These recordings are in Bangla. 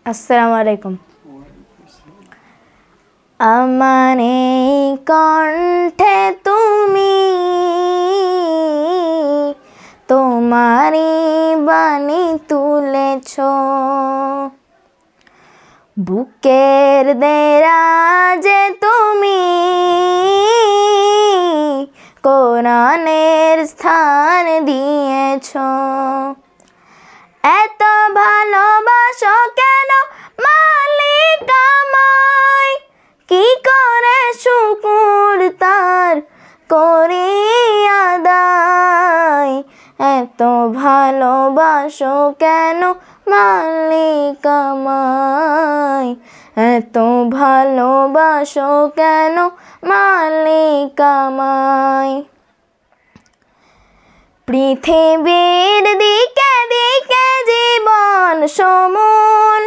আসসালামু আলাইকুম। আমার এই কণ্ঠে তুমি তোমারই বাণী তুলেছ, বুকের দেরাজে তুমি কোরআনের স্থান দিয়েছ। এত ভালোবাসো কেন মালিক আমায়, কি করে শুকর তার করি আদায়। এত ভালোবাসো কেন মালিক আমায়, এত ভালোবাসো কেন মালিক আমায়। পৃথিবীর দিকে দিকে জীবন সমূল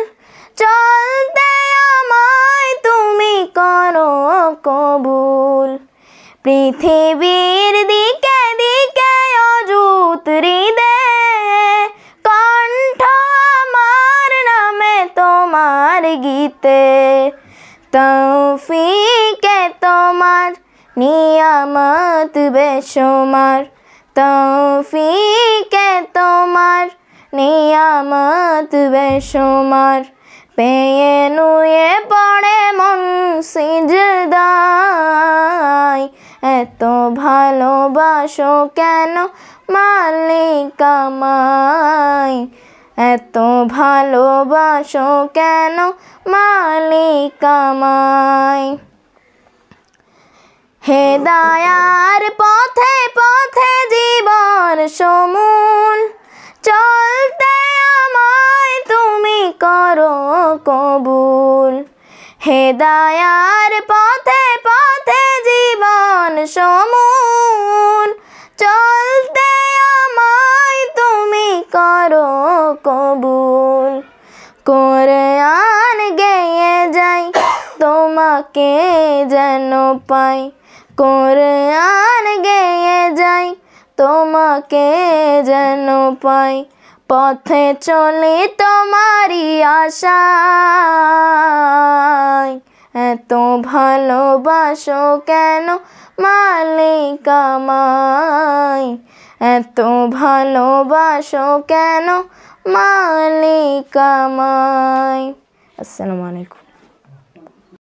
চলতে আমায় তুমি করো কবুল। পৃথিবীর দিকে দিকে অযুত হৃদে কণ্ঠ আমার নামে তোমার গীতে। তৌফিকে তোমার নিয়ামত বেশুমার, তৌফিকে তোমার নিয়ামত বেশুমার। পেয়ে নুয়ে পড়ে মন সিজদায়, এত ভালোবাসো কেন মালিক আমায়, এত ভালোবাসো কেন মালিক আমায়। হেদায়ার পথে পথে জীবন সমূল চলতে আমায় তুমি করো কবুল। হেদায়ার পথে পথে জীবন সমূল চলতে আমায় তুমি করো কবুল। কোরআন গেয়ে যাই তোমাকে যেন পাই, কোরআন গেয়ে যাই তোমাকে যেন পাই। পথে চলি তোমারই আশায়, এত ভালোবাসো কেন মালিক আমায়, এত ভালোবাসো কেন মালিক আমায়। আসসালামু আলাইকুম।